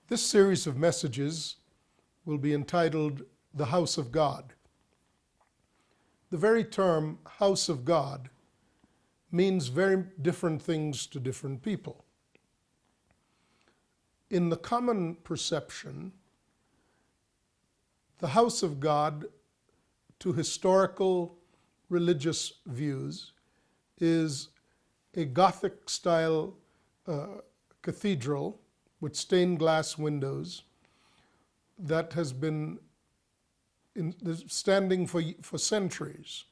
This series of messages will be entitled The House of God. The very term house of God means very different things to different people. In the common perception, the house of God, to historical religious views, is a Gothic-style cathedral with stained glass windows that has been standing for centuries.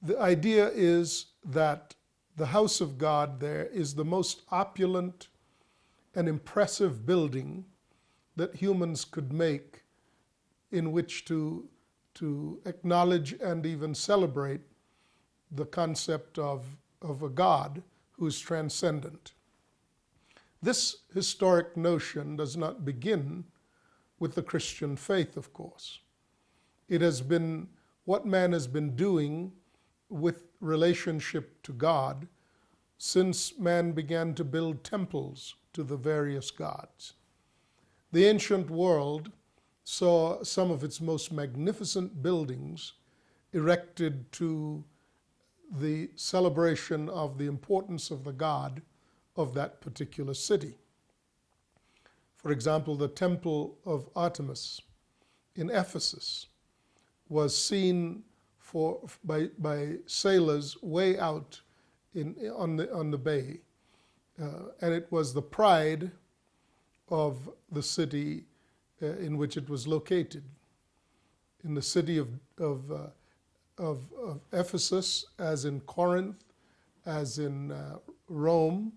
The idea is that the house of God there is the most opulent and impressive building that humans could make in which to acknowledge and even celebrate the concept of a God who is transcendent. This historic notion does not begin with the Christian faith, of course. It has been what man has been doing with relationship to God since man began to build temples to the various gods. The ancient world saw some of its most magnificent buildings erected to the celebration of the importance of the god of that particular city. For example, the temple of Artemis in Ephesus was seen by sailors way out on the bay, and it was the pride of the city in which it was located. In the city of Ephesus, as in Corinth, as in Rome,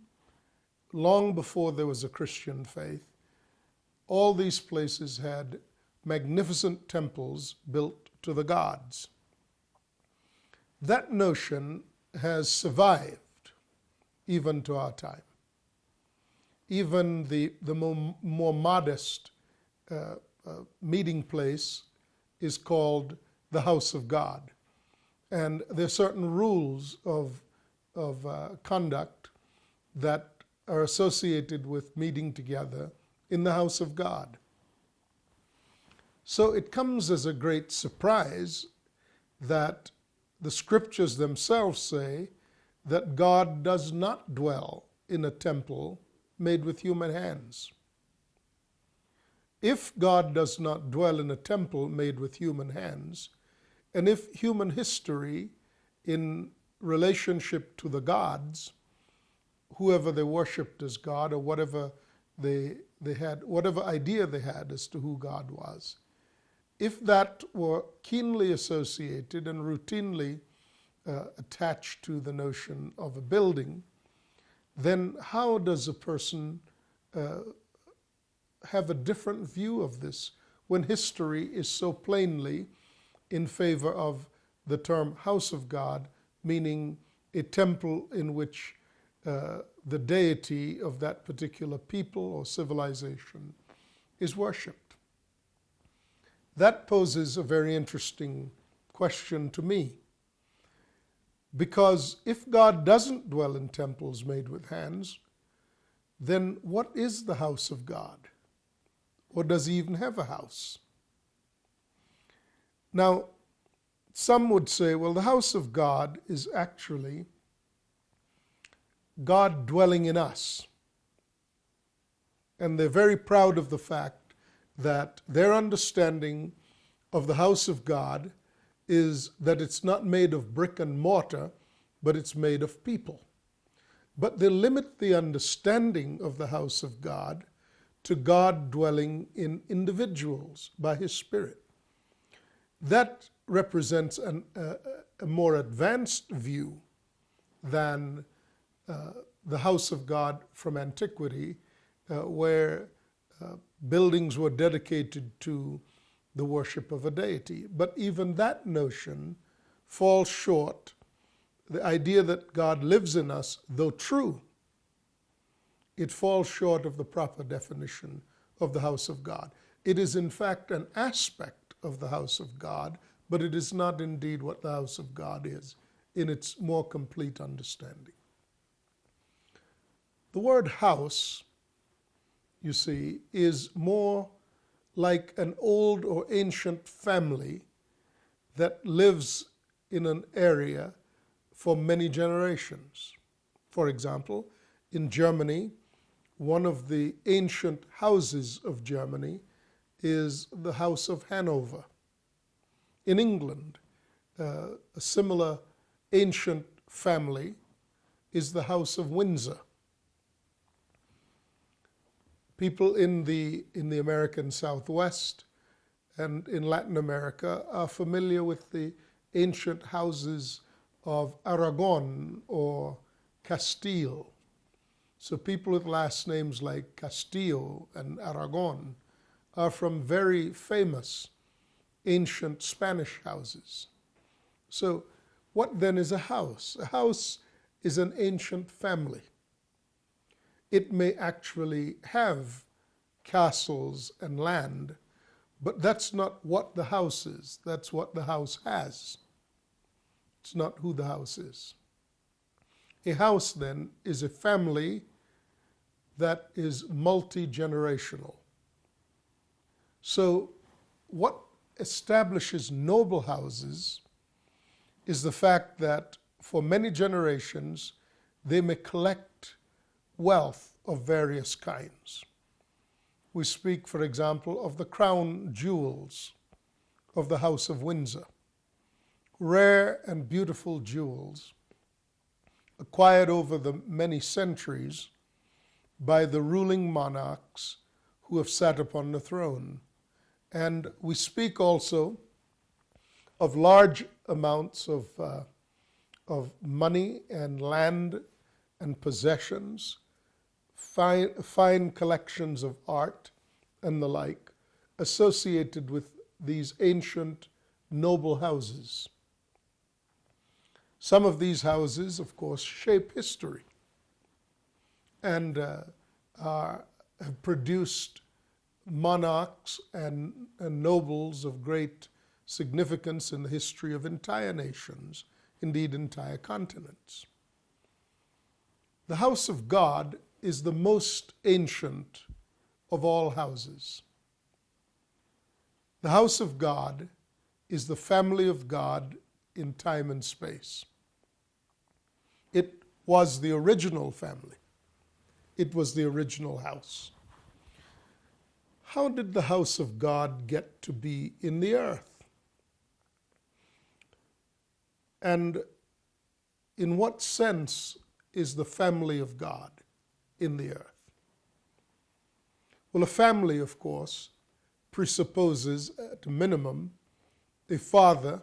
long before there was a Christian faith, all these places had magnificent temples built to the gods. That notion has survived even to our time. Even the more modest meeting place is called the house of God. And there are certain rules of conduct that are associated with meeting together in the house of God. So it comes as a great surprise that the scriptures themselves say that God does not dwell in a temple made with human hands. If God does not dwell in a temple made with human hands, and if human history in relationship to the gods, whoever they worshipped as God or whatever they had, whatever idea they had as to who God was, if that were keenly associated and routinely attached to the notion of a building, then how does a person have a different view of this when history is so plainly in favor of the term house of God, meaning a temple in which the deity of that particular people or civilization is worshipped? That poses a very interesting question to me. Because if God doesn't dwell in temples made with hands, then what is the house of God? Or does he even have a house? Now, some would say, well, the house of God is actually God dwelling in us. And they're very proud of the fact that their understanding of the house of God is that it's not made of brick and mortar, but it's made of people. But they limit the understanding of the house of God to God dwelling in individuals by his Spirit. That represents a more advanced view than the house of God from antiquity, where buildings were dedicated to the worship of a deity. But even that notion falls short. The idea that God lives in us, though true, it falls short of the proper definition of the house of God. It is in fact an aspect of the house of God, but it is not indeed what the house of God is in its more complete understanding. The word house you see, is more like an old or ancient family that lives in an area for many generations. For example, in Germany, one of the ancient houses of Germany is the House of Hanover. In England, a similar ancient family is the House of Windsor. People in the American Southwest and in Latin America are familiar with the ancient houses of Aragon or Castile. So people with last names like Castillo and Aragon are from very famous ancient Spanish houses. So what then is a house? A house is an ancient family. It may actually have castles and land, but that's not what the house is. That's what the house has. It's not who the house is. A house, then, is a family that is multi-generational. So what establishes noble houses is the fact that for many generations they may collect wealth of various kinds. We speak, for example, of the crown jewels of the House of Windsor, rare and beautiful jewels acquired over the many centuries by the ruling monarchs who have sat upon the throne. And we speak also of large amounts of money and land and possessions, fine collections of art and the like, associated with these ancient noble houses. Some of these houses, of course, shape history and have produced monarchs and nobles of great significance in the history of entire nations, indeed entire continents. The house of God is the most ancient of all houses. The house of God is the family of God in time and space. It was the original family. It was the original house. How did the house of God get to be in the earth? And in what sense is the family of God in the earth? Well, a family, of course, presupposes at a minimum a father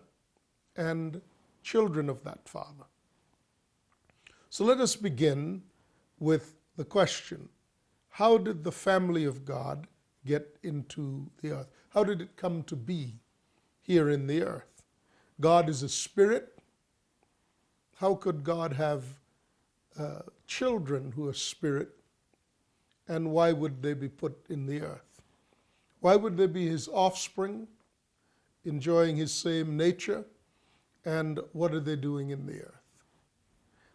and children of that father. So let us begin with the question, how did the family of God get into the earth? How did it come to be here in the earth? God is a spirit. How could God have children who are spirit, and why would they be put in the earth? Why would they be his offspring, enjoying his same nature, and what are they doing in the earth?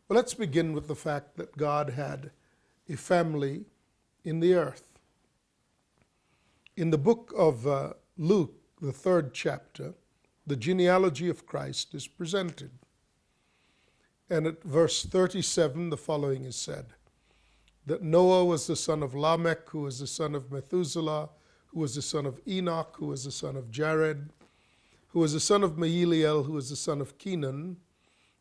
Well, let's begin with the fact that God had a family in the earth. In the book of Luke, the 3rd chapter, the genealogy of Christ is presented. And at verse 37, the following is said, that Noah was the son of Lamech, who was the son of Methuselah, who was the son of Enoch, who was the son of Jared, who was the son of Mahalalel, who was the son of Kenan,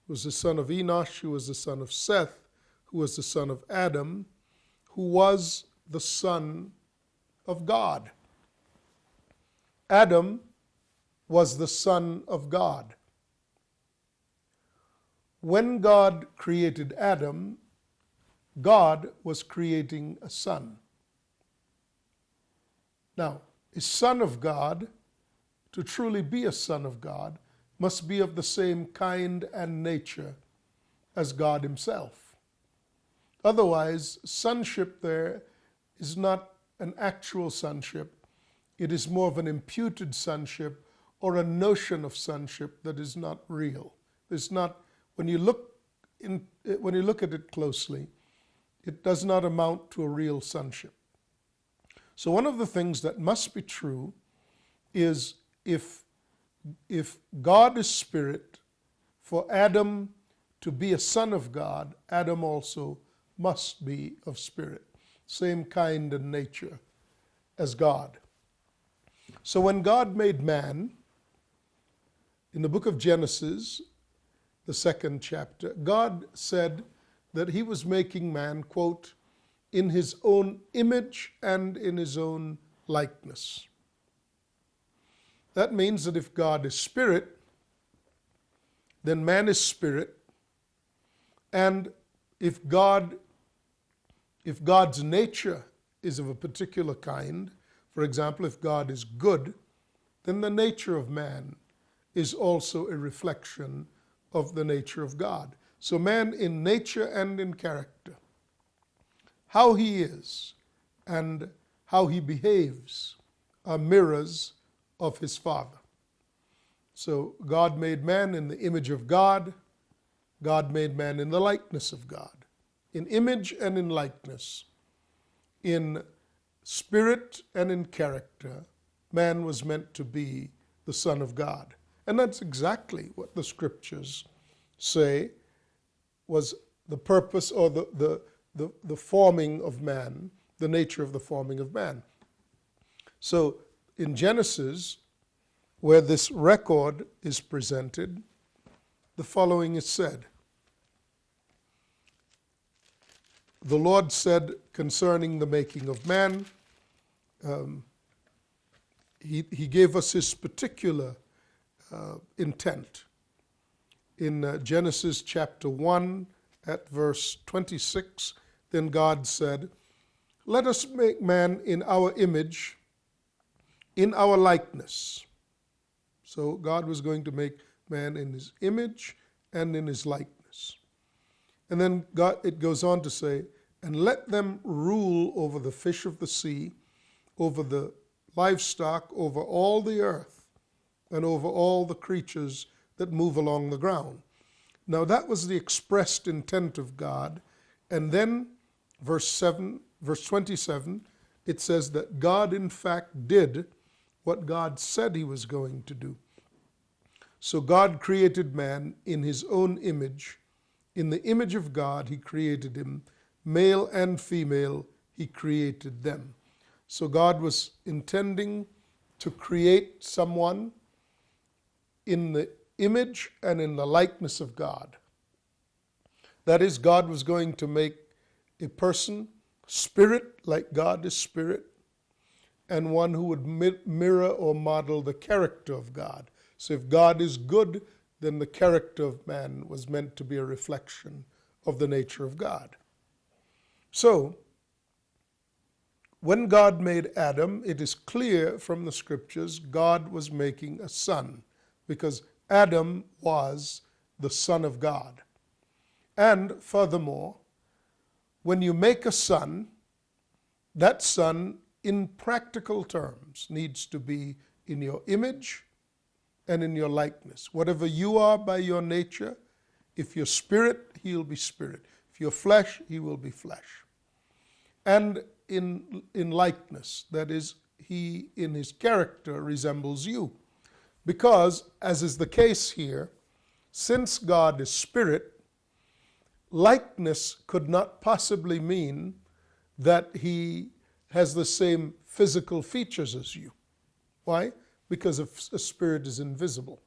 who was the son of Enosh, who was the son of Seth, who was the son of Adam, who was the son of God. Adam was the son of God. When God created Adam, God was creating a son. Now, a son of God, to truly be a son of God, must be of the same kind and nature as God himself. Otherwise, sonship there is not an actual sonship. It is more of an imputed sonship or a notion of sonship that is not real. It's not, when you look at it closely, it does not amount to a real sonship. So one of the things that must be true is if God is spirit, for Adam to be a son of God, Adam also must be of spirit, same kind and nature as God. So when God made man, in the book of Genesis, the 2nd chapter, God said that he was making man, quote, in his own image and in his own likeness. That means that if God is spirit, then man is spirit, and if God's nature is of a particular kind, for example, if God is good, then the nature of man is also a reflection of the nature of God. So man in nature and in character, how he is and how he behaves are mirrors of his Father. So God made man in the image of God. God made man in the likeness of God. In image and in likeness, in spirit and in character, man was meant to be the Son of God. And that's exactly what the scriptures say was the purpose or the forming of man, the nature of the forming of man. So in Genesis, where this record is presented, the following is said. The Lord said concerning the making of man, he gave us his particular intent. In Genesis chapter 1 at verse 26, then God said, "Let us make man in our image, in our likeness." So God was going to make man in his image and in his likeness. And then it goes on to say, "And let them rule over the fish of the sea, over the livestock, over all the earth, and over all the creatures that move along the ground." Now that was the expressed intent of God. And then verse 27, it says that God in fact did what God said he was going to do. So God created man in his own image. In the image of God he created him. Male and female he created them. So God was intending to create someone in the image and in the likeness of God. That is, God was going to make a person spirit like God is spirit, and one who would mirror or model the character of God. So if God is good, then the character of man was meant to be a reflection of the nature of God. So, when God made Adam, it is clear from the scriptures God was making a son, because Adam was the Son of God. And furthermore, when you make a son, that son, in practical terms, needs to be in your image and in your likeness. Whatever you are by your nature, if you're spirit, he'll be spirit. If you're flesh, he will be flesh. And in likeness, that is, he in his character resembles you. Because, as is the case here, since God is spirit, likeness could not possibly mean that he has the same physical features as you. Why? Because a spirit is invisible.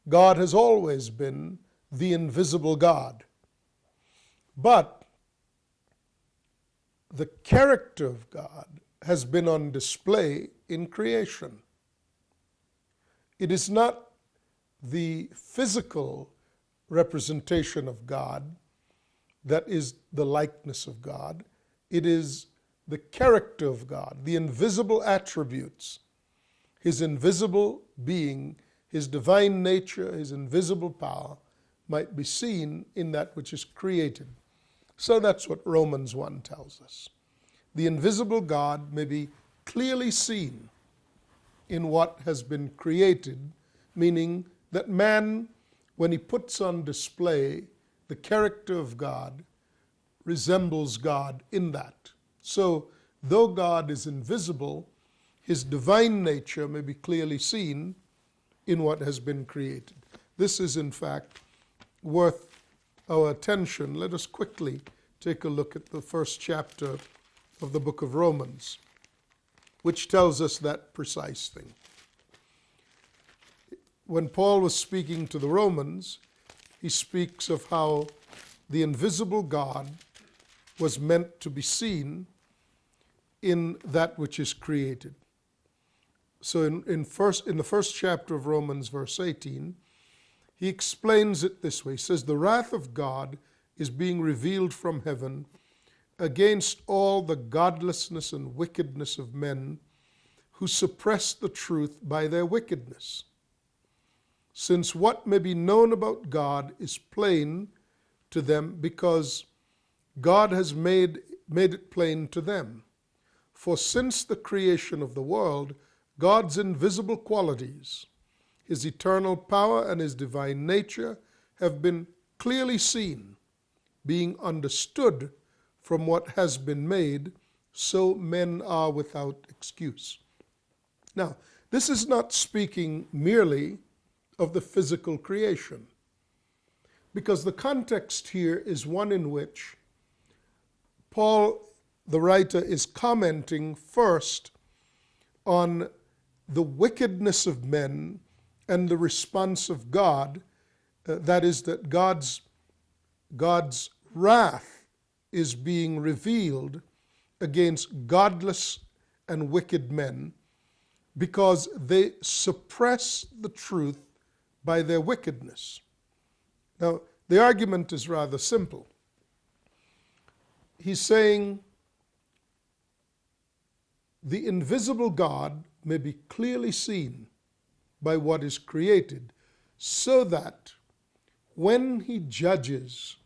God has always been the invisible God. But the character of God has been on display in creation. It is not the physical representation of God that is the likeness of God. It is the character of God, the invisible attributes, his invisible being, his divine nature, his invisible power might be seen in that which is created. So that's what Romans 1 tells us. The invisible God may be clearly seen in what has been created, meaning that man, when he puts on display the character of God, resembles God in that. So though God is invisible, his divine nature may be clearly seen in what has been created. This is, in fact, worth our attention. Let us quickly take a look at the first chapter of the book of Romans, which tells us that precise thing. When Paul was speaking to the Romans, he speaks of how the invisible God was meant to be seen in that which is created. So in the first chapter of Romans, verse 18, he explains it this way. He says, the wrath of God is being revealed from heaven against all the godlessness and wickedness of men who suppress the truth by their wickedness. Since what may be known about God is plain to them because God has made it plain to them. For since the creation of the world, God's invisible qualities, his eternal power and his divine nature have been clearly seen, being understood from what has been made, so men are without excuse. Now, this is not speaking merely of the physical creation, because the context here is one in which Paul, the writer, is commenting first on the wickedness of men and the response of God, that is, that God's wrath is being revealed against godless and wicked men because they suppress the truth by their wickedness. Now, the argument is rather simple. He's saying the invisible God may be clearly seen by what is created, so that when he judges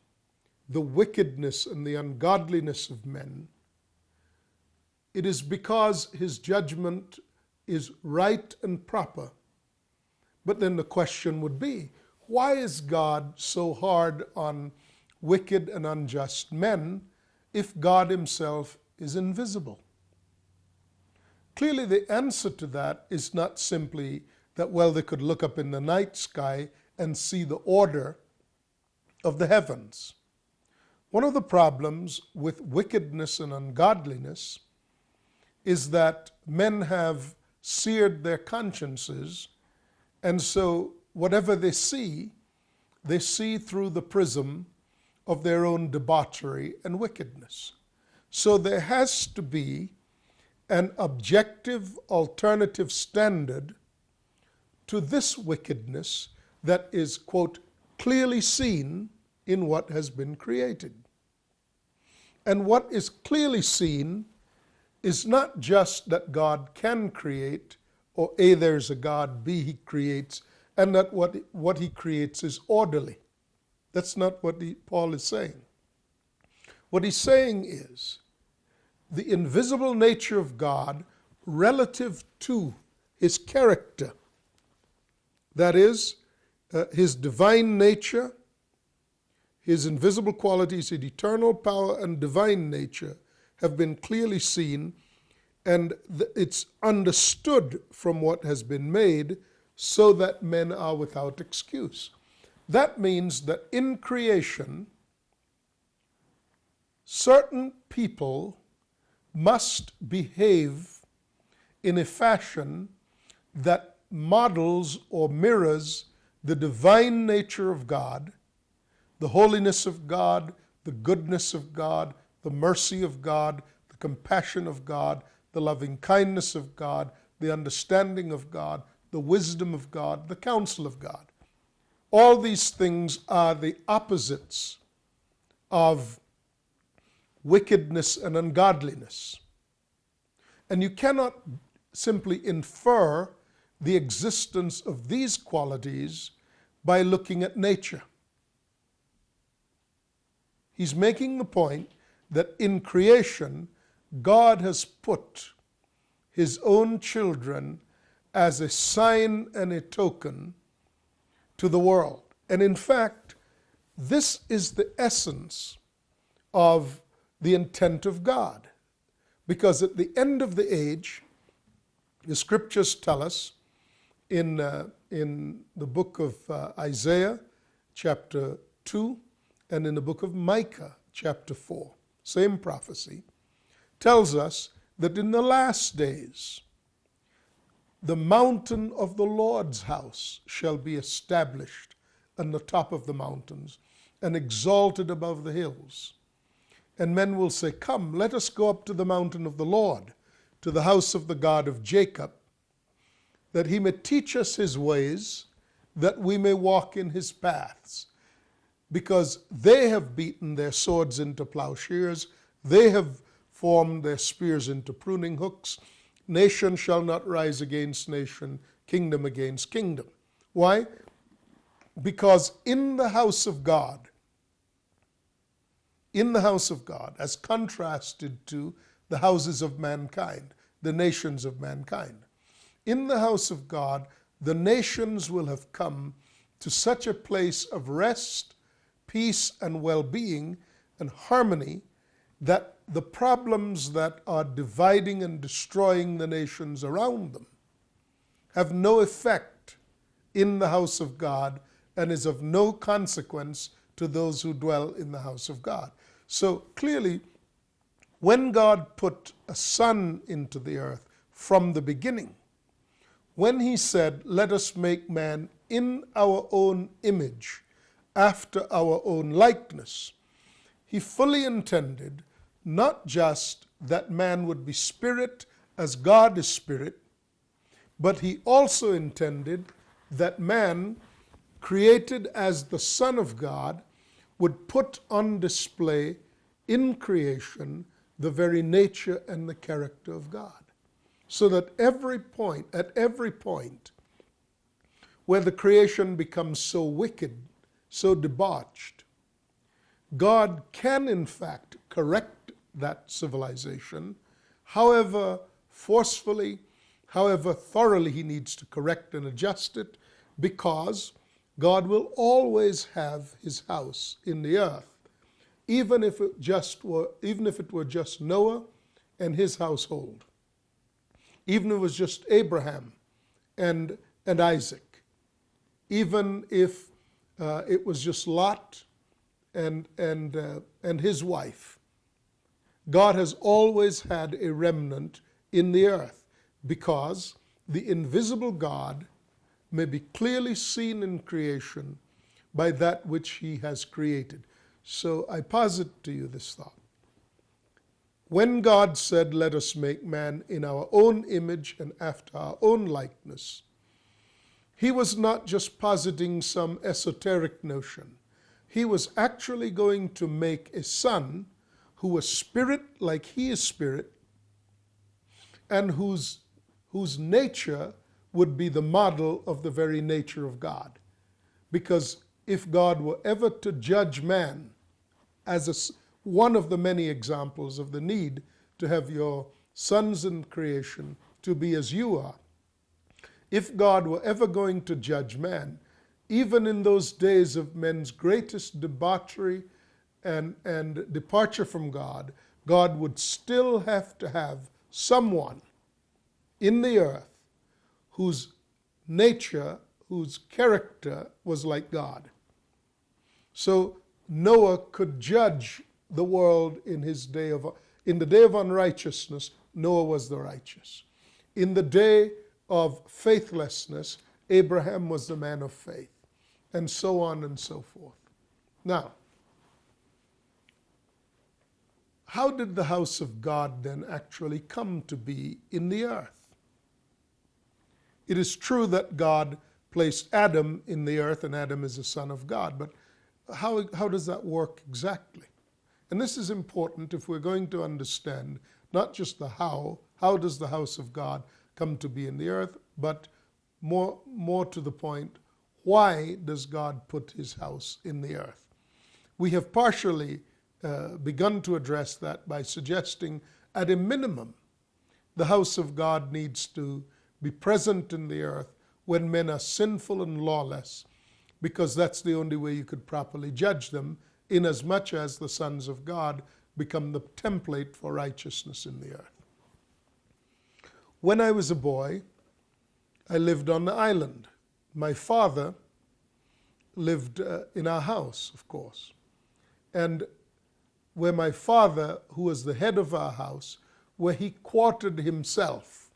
the wickedness and the ungodliness of men, it is because his judgment is right and proper. But then the question would be, why is God so hard on wicked and unjust men if God himself is invisible? Clearly, the answer to that is not simply that, well, they could look up in the night sky and see the order of the heavens. One of the problems with wickedness and ungodliness is that men have seared their consciences, and so whatever they see through the prism of their own debauchery and wickedness. So there has to be an objective alternative standard to this wickedness that is, quote, clearly seen in what has been created. And what is clearly seen is not just that God can create, or A, there's a God, B, he creates, and that what he creates is orderly. That's not what Paul is saying. What he's saying is the invisible nature of God relative to his character, that is, his divine nature, his invisible qualities, his eternal power and divine nature have been clearly seen, and it's understood from what has been made, so that men are without excuse. That means that in creation, certain people must behave in a fashion that models or mirrors the divine nature of God, the holiness of God, the goodness of God, the mercy of God, the compassion of God, the loving kindness of God, the understanding of God, the wisdom of God, the counsel of God. All these things are the opposites of wickedness and ungodliness. And you cannot simply infer the existence of these qualities by looking at nature. He's making the point that in creation, God has put his own children as a sign and a token to the world. And in fact, this is the essence of the intent of God. Because at the end of the age, the scriptures tell us in the book of Isaiah, chapter 2, and in the book of Micah, chapter 4, same prophecy, tells us that in the last days, the mountain of the Lord's house shall be established on the top of the mountains and exalted above the hills. And men will say, "Come, let us go up to the mountain of the Lord, to the house of the God of Jacob, that he may teach us his ways, that we may walk in his paths. Because they have beaten their swords into plowshares, they have formed their spears into pruning hooks. Nation shall not rise against nation, kingdom against kingdom." Why? Because in the house of God, as contrasted to the houses of mankind, the nations of mankind, in the house of God, the nations will have come to such a place of rest, peace, and well-being and harmony that the problems that are dividing and destroying the nations around them have no effect in the house of God and is of no consequence to those who dwell in the house of God. So clearly, when God put a son into the earth from the beginning, when he said, "Let us make man in our own image, after our own likeness," he fully intended not just that man would be spirit as God is spirit, but he also intended that man, created as the Son of God, would put on display in creation the very nature and the character of God. So that at every point where the creation becomes so wicked, so debauched, God can in fact correct that civilization, however forcefully, however thoroughly he needs to correct and adjust it, because God will always have his house in the earth, even if it were just Noah and his household, even if it was just Abraham and Isaac, even if it was just Lot and his wife. God has always had a remnant in the earth, because the invisible God may be clearly seen in creation by that which he has created. So I posit to you this thought. When God said, "Let us make man in our own image and after our own likeness," he was not just positing some esoteric notion. He was actually going to make a son who was spirit like he is spirit, and whose nature would be the model of the very nature of God. Because if God were ever to judge man, as one of the many examples of the need to have your sons in creation to be as you are, if God were ever going to judge man, even in those days of men's greatest debauchery and departure from God, God would still have to have someone in the earth whose nature, whose character was like God. So Noah could judge the world in the day of unrighteousness. Noah was the righteous. In the day of faithlessness, Abraham was the man of faith, and so on and so forth. Now, how did the house of God then actually come to be in the earth? It is true that God placed Adam in the earth, and Adam is the son of God, but how does that work exactly? And this is important if we're going to understand not just the how does the house of God come to be in the earth, but more to the point, why does God put his house in the earth? We have partially begun to address that by suggesting, at a minimum, the house of God needs to be present in the earth when men are sinful and lawless, because that's the only way you could properly judge them, inasmuch as the sons of God become the template for righteousness in the earth. When I was a boy, I lived on the island. My father lived in our house, of course. And where my father, who was the head of our house, where he quartered himself,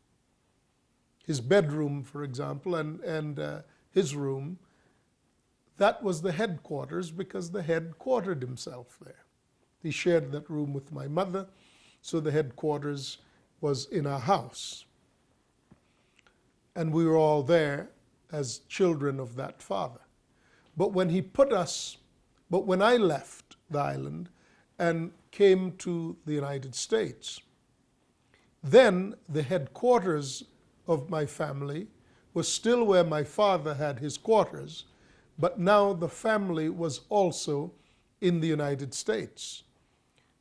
his bedroom, for example, and his room, that was the headquarters because the head quartered himself there. He shared that room with my mother, so the headquarters was in our house. And we were all there as children of that father. But when I left the island and came to the United States, then the headquarters of my family was still where my father had his quarters, but now the family was also in the United States.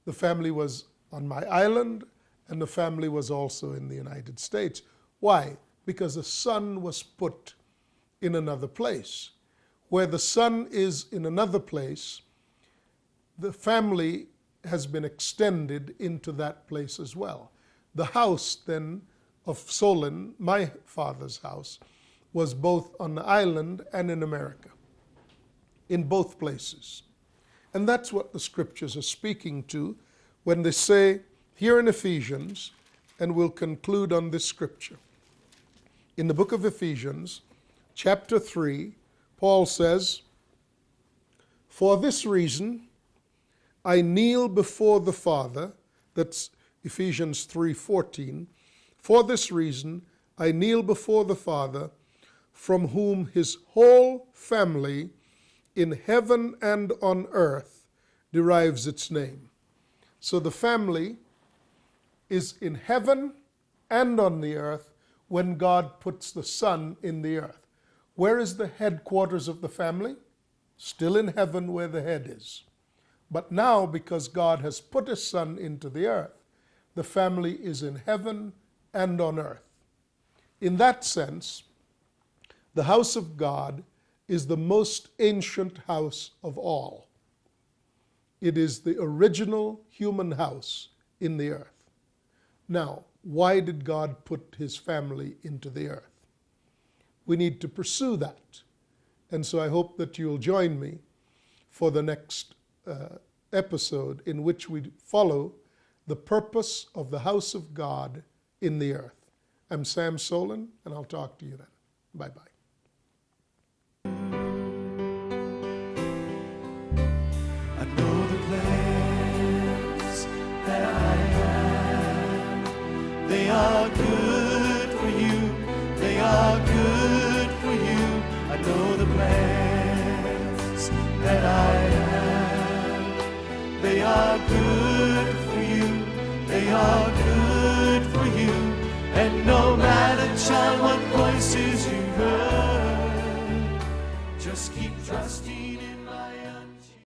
The family was on my island, and the family was also in the United States. Why? Because the son was put in another place. Where the son is in another place, the family has been extended into that place as well. The house then of Solon, my father's house, was both on the island and in America, in both places. And that's what the scriptures are speaking to when they say here in Ephesians, and we'll conclude on this scripture. In the book of Ephesians, chapter 3, Paul says, "For this reason I kneel before the Father," that's Ephesians 3:14, "For this reason I kneel before the Father, from whom his whole family in heaven and on earth derives its name." So the family is in heaven and on the earth when God puts the Son in the earth. Where is the headquarters of the family? Still in heaven where the head is. But now, because God has put his Son into the earth, the family is in heaven and on earth. In that sense, the house of God is the most ancient house of all. It is the original human house in the earth. Now, why did God put his family into the earth? We need to pursue that. And so I hope that you'll join me for the next episode in which we follow the purpose of the house of God in the earth. I'm Sam Solon, and I'll talk to you then. Bye-bye. I know the plans that I have. They are good for you. They are good for you. I know the plans that I have. They are good for you. They are good for you. And no matter, child, what voices you heard, just keep trusting.